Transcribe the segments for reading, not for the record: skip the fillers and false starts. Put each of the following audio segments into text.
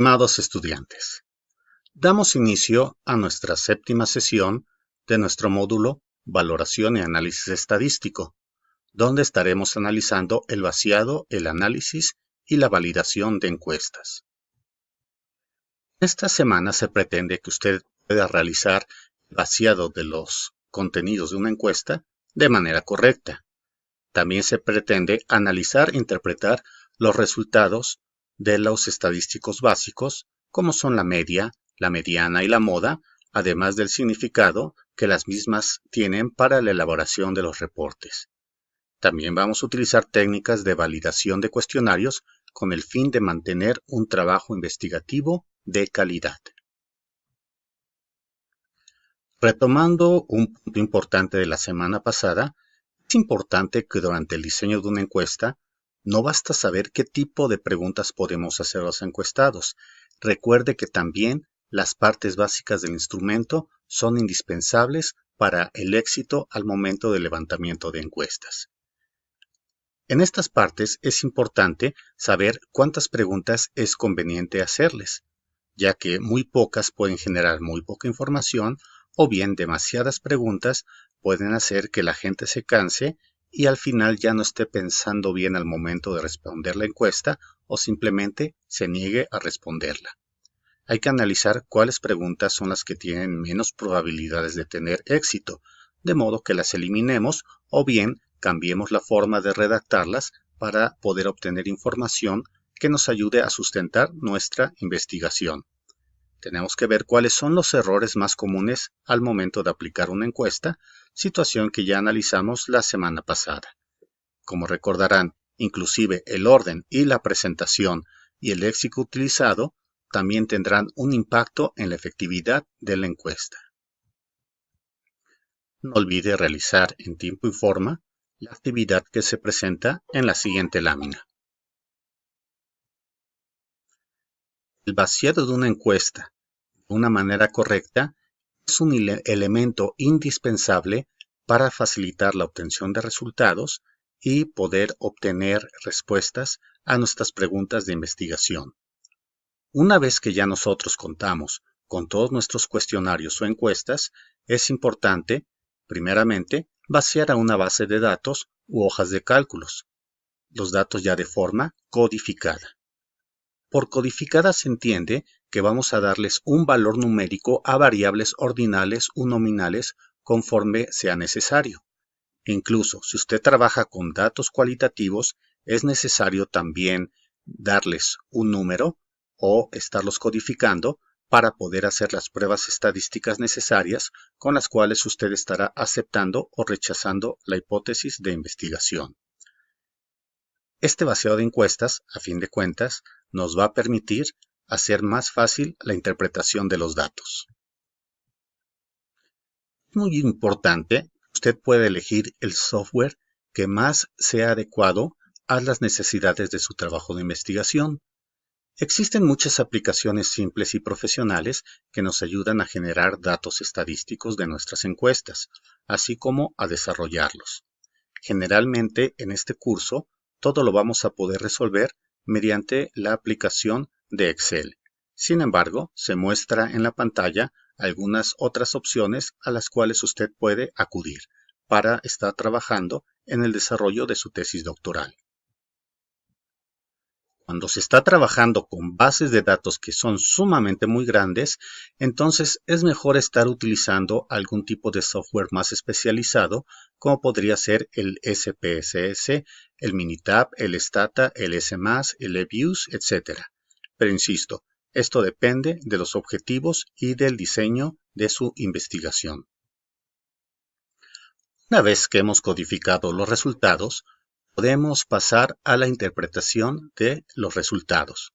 Estimados estudiantes, damos inicio a nuestra séptima sesión de nuestro módulo Valoración y Análisis Estadístico, donde estaremos analizando el vaciado, el análisis y la validación de encuestas. Esta semana se pretende que usted pueda realizar el vaciado de los contenidos de una encuesta de manera correcta. También se pretende analizar e interpretar los resultados de los estadísticos básicos, como son la media, la mediana y la moda, además del significado que las mismas tienen para la elaboración de los reportes. También vamos a utilizar técnicas de validación de cuestionarios con el fin de mantener un trabajo investigativo de calidad. Retomando un punto importante de la semana pasada, es importante que durante el diseño de una encuesta no basta saber qué tipo de preguntas podemos hacer a los encuestados. Recuerde que también las partes básicas del instrumento son indispensables para el éxito al momento del levantamiento de encuestas. En estas partes es importante saber cuántas preguntas es conveniente hacerles, ya que muy pocas pueden generar muy poca información o bien demasiadas preguntas pueden hacer que la gente se canse y al final ya no esté pensando bien al momento de responder la encuesta o simplemente se niegue a responderla. Hay que analizar cuáles preguntas son las que tienen menos probabilidades de tener éxito, de modo que las eliminemos o bien cambiemos la forma de redactarlas para poder obtener información que nos ayude a sustentar nuestra investigación. Tenemos que ver cuáles son los errores más comunes al momento de aplicar una encuesta, situación que ya analizamos la semana pasada. Como recordarán, inclusive el orden y la presentación y el léxico utilizado también tendrán un impacto en la efectividad de la encuesta. No olvide realizar en tiempo y forma la actividad que se presenta en la siguiente lámina. El vaciado de una encuesta de una manera correcta es un elemento indispensable para facilitar la obtención de resultados y poder obtener respuestas a nuestras preguntas de investigación. Una vez que ya nosotros contamos con todos nuestros cuestionarios o encuestas, es importante, primeramente, vaciar a una base de datos u hojas de cálculos, los datos ya de forma codificada. Por codificada se entiende que vamos a darles un valor numérico a variables ordinales o nominales conforme sea necesario. Incluso si usted trabaja con datos cualitativos, es necesario también darles un número o estarlos codificando para poder hacer las pruebas estadísticas necesarias con las cuales usted estará aceptando o rechazando la hipótesis de investigación. Este vaciado de encuestas, a fin de cuentas, nos va a permitir hacer más fácil la interpretación de los datos. Es muy importante, usted puede elegir el software que más sea adecuado a las necesidades de su trabajo de investigación. Existen muchas aplicaciones simples y profesionales que nos ayudan a generar datos estadísticos de nuestras encuestas, así como a desarrollarlos. Generalmente en este curso todo lo vamos a poder resolver mediante la aplicación de Excel. Sin embargo, se muestra en la pantalla algunas otras opciones a las cuales usted puede acudir para estar trabajando en el desarrollo de su tesis doctoral. Cuando se está trabajando con bases de datos que son sumamente muy grandes, entonces es mejor estar utilizando algún tipo de software más especializado, como podría ser el SPSS, el Minitab, el Stata, el SMAS, el eViews, etc. Pero insisto, esto depende de los objetivos y del diseño de su investigación. Una vez que hemos codificado los resultados, podemos pasar a la interpretación de los resultados.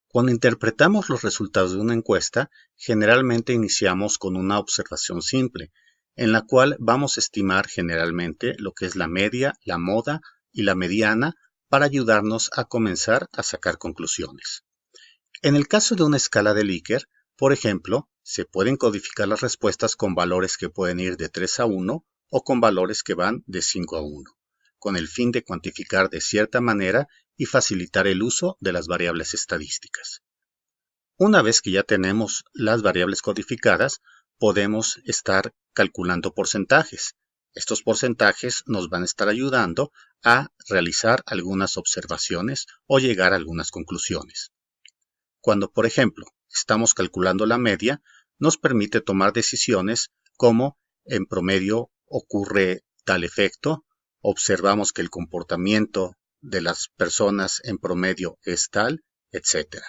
Cuando interpretamos los resultados de una encuesta, generalmente iniciamos con una observación simple, en la cual vamos a estimar generalmente lo que es la media, la moda y la mediana para ayudarnos a comenzar a sacar conclusiones. En el caso de una escala de Likert, por ejemplo, se pueden codificar las respuestas con valores que pueden ir de 3 a 1 o con valores que van de 5 a 1. Con el fin de cuantificar de cierta manera y facilitar el uso de las variables estadísticas. Una vez que ya tenemos las variables codificadas, podemos estar calculando porcentajes. Estos porcentajes nos van a estar ayudando a realizar algunas observaciones o llegar a algunas conclusiones. Cuando, por ejemplo, estamos calculando la media, nos permite tomar decisiones como en promedio ocurre tal efecto, observamos que el comportamiento de las personas en promedio es tal, etc.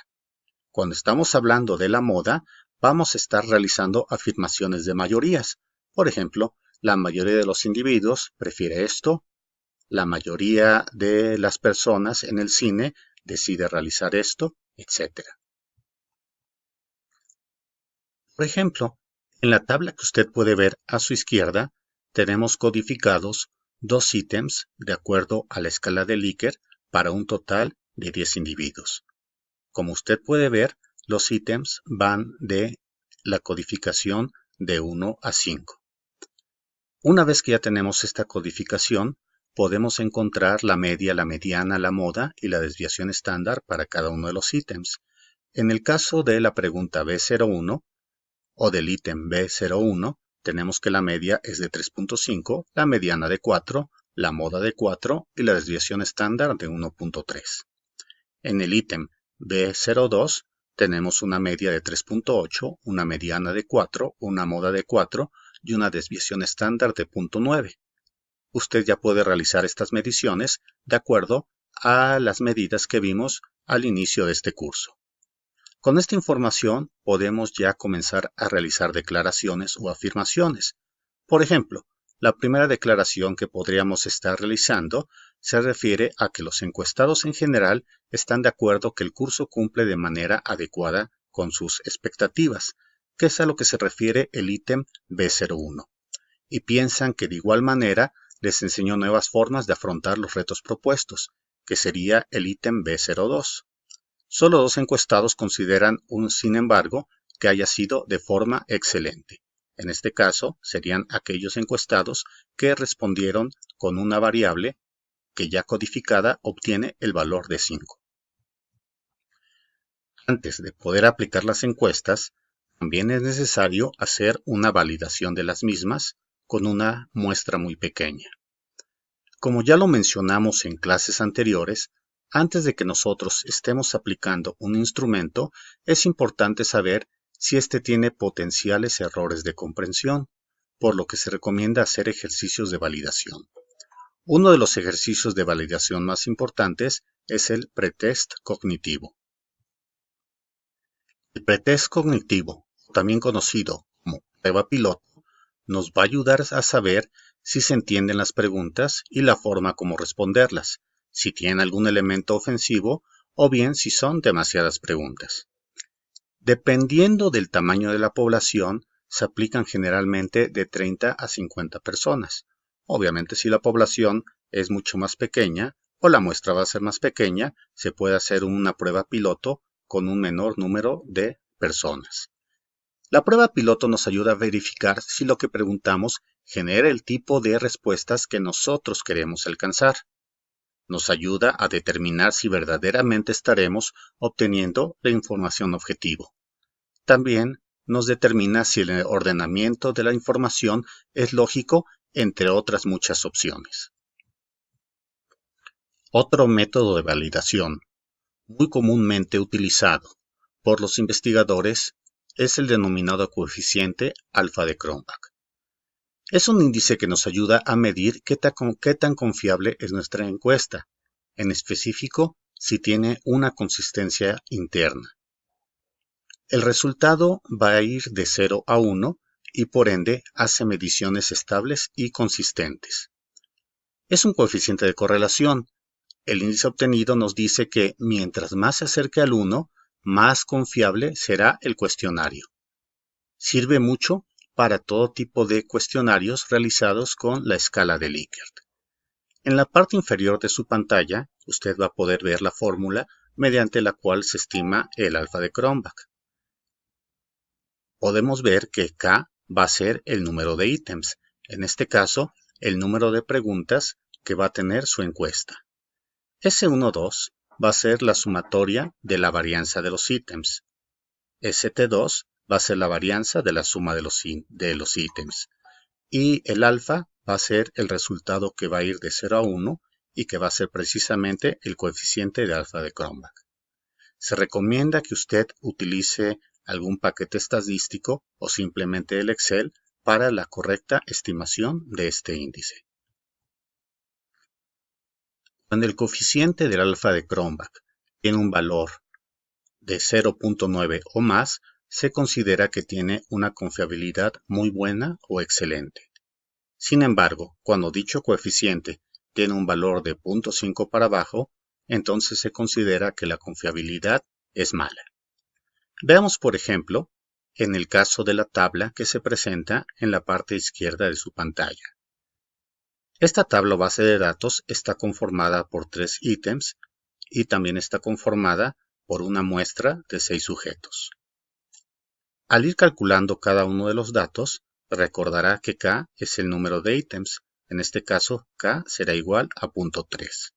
Cuando estamos hablando de la moda, vamos a estar realizando afirmaciones de mayorías. Por ejemplo, la mayoría de los individuos prefiere esto, la mayoría de las personas en el cine decide realizar esto, etc. Por ejemplo, en la tabla que usted puede ver a su izquierda, tenemos codificados dos ítems de acuerdo a la escala de Likert para un total de 10 individuos. Como usted puede ver, los ítems van de la codificación de 1 a 5. Una vez que ya tenemos esta codificación, podemos encontrar la media, la mediana, la moda y la desviación estándar para cada uno de los ítems. En el caso de la pregunta B01, o del ítem B01, tenemos que la media es de 3.5, la mediana de 4, la moda de 4 y la desviación estándar de 1.3. En el ítem B02 tenemos una media de 3.8, una mediana de 4, una moda de 4 y una desviación estándar de 0.9. Usted ya puede realizar estas mediciones de acuerdo a las medidas que vimos al inicio de este curso. Con esta información podemos ya comenzar a realizar declaraciones o afirmaciones. Por ejemplo, la primera declaración que podríamos estar realizando se refiere a que los encuestados en general están de acuerdo que el curso cumple de manera adecuada con sus expectativas, que es a lo que se refiere el ítem B01, y piensan que de igual manera les enseñó nuevas formas de afrontar los retos propuestos, que sería el ítem B02. Solo 2 encuestados consideran sin embargo, que haya sido de forma excelente. En este caso, serían aquellos encuestados que respondieron con una variable que ya codificada obtiene el valor de 5. Antes de poder aplicar las encuestas, también es necesario hacer una validación de las mismas con una muestra muy pequeña. Como ya lo mencionamos en clases anteriores, antes de que nosotros estemos aplicando un instrumento, es importante saber si éste tiene potenciales errores de comprensión, por lo que se recomienda hacer ejercicios de validación. Uno de los ejercicios de validación más importantes es el pretest cognitivo. El pretest cognitivo, también conocido como prueba piloto, nos va a ayudar a saber si se entienden las preguntas y la forma como responderlas, si tienen algún elemento ofensivo o bien si son demasiadas preguntas. Dependiendo del tamaño de la población, se aplican generalmente de 30 a 50 personas. Obviamente, si la población es mucho más pequeña o la muestra va a ser más pequeña, se puede hacer una prueba piloto con un menor número de personas. La prueba piloto nos ayuda a verificar si lo que preguntamos genera el tipo de respuestas que nosotros queremos alcanzar. Nos ayuda a determinar si verdaderamente estaremos obteniendo la información objetivo. También nos determina si el ordenamiento de la información es lógico, entre otras muchas opciones. Otro método de validación muy comúnmente utilizado por los investigadores es el denominado coeficiente alfa de Cronbach. Es un índice que nos ayuda a medir qué tan confiable es nuestra encuesta, en específico si tiene una consistencia interna. El resultado va a ir de 0 a 1 y por ende hace mediciones estables y consistentes. Es un coeficiente de correlación. El índice obtenido nos dice que mientras más se acerque al 1, más confiable será el cuestionario. Sirve mucho para todo tipo de cuestionarios realizados con la escala de Likert. En la parte inferior de su pantalla, usted va a poder ver la fórmula mediante la cual se estima el alfa de Cronbach. Podemos ver que K va a ser el número de ítems, en este caso, el número de preguntas que va a tener su encuesta. S12 va a ser la sumatoria de la varianza de los ítems. ST2 va a ser la varianza de la suma de los ítems. Y el alfa va a ser el resultado que va a ir de 0 a 1 y que va a ser precisamente el coeficiente de alfa de Cronbach. Se recomienda que usted utilice algún paquete estadístico o simplemente el Excel para la correcta estimación de este índice. Cuando el coeficiente del alfa de Cronbach tiene un valor de 0.9 o más, se considera que tiene una confiabilidad muy buena o excelente. Sin embargo, cuando dicho coeficiente tiene un valor de 0.5 para abajo, entonces se considera que la confiabilidad es mala. Veamos, por ejemplo, en el caso de la tabla que se presenta en la parte izquierda de su pantalla. Esta tabla o base de datos está conformada por 3 ítems y también está conformada por una muestra de 6 sujetos. Al ir calculando cada uno de los datos, recordará que K es el número de ítems. En este caso, K será igual a 0.3.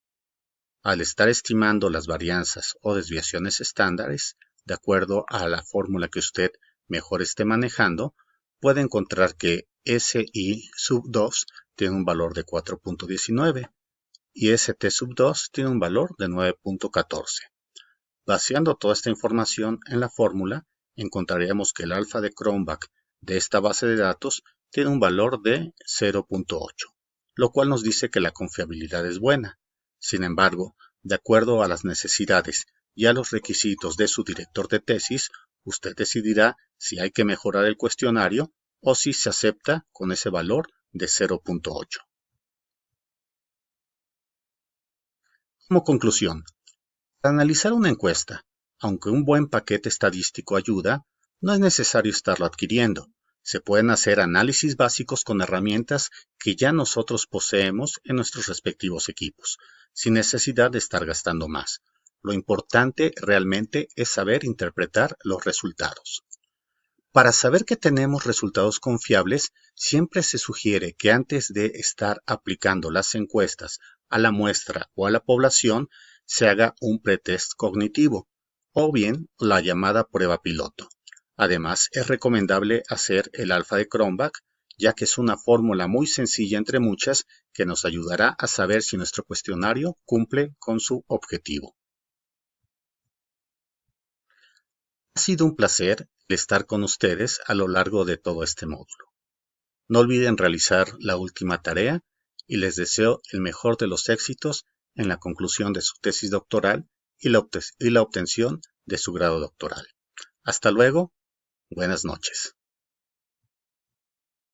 Al estar estimando las varianzas o desviaciones estándares, de acuerdo a la fórmula que usted mejor esté manejando, puede encontrar que SI sub 2 tiene un valor de 4.19 y ST sub 2 tiene un valor de 9.14. Vaciando toda esta información en la fórmula, encontraremos que el alfa de Cronbach de esta base de datos tiene un valor de 0.8, lo cual nos dice que la confiabilidad es buena. Sin embargo, de acuerdo a las necesidades y a los requisitos de su director de tesis, usted decidirá si hay que mejorar el cuestionario o si se acepta con ese valor de 0.8. Como conclusión, para analizar una encuesta, aunque un buen paquete estadístico ayuda, no es necesario estarlo adquiriendo. Se pueden hacer análisis básicos con herramientas que ya nosotros poseemos en nuestros respectivos equipos, sin necesidad de estar gastando más. Lo importante realmente es saber interpretar los resultados. Para saber que tenemos resultados confiables, siempre se sugiere que antes de estar aplicando las encuestas a la muestra o a la población, se haga un pretest cognitivo o bien la llamada prueba piloto. Además, es recomendable hacer el alfa de Cronbach, ya que es una fórmula muy sencilla entre muchas que nos ayudará a saber si nuestro cuestionario cumple con su objetivo. Ha sido un placer estar con ustedes a lo largo de todo este módulo. No olviden realizar la última tarea y les deseo el mejor de los éxitos en la conclusión de su tesis doctoral y la obtención de su grado doctoral. Hasta luego, buenas noches.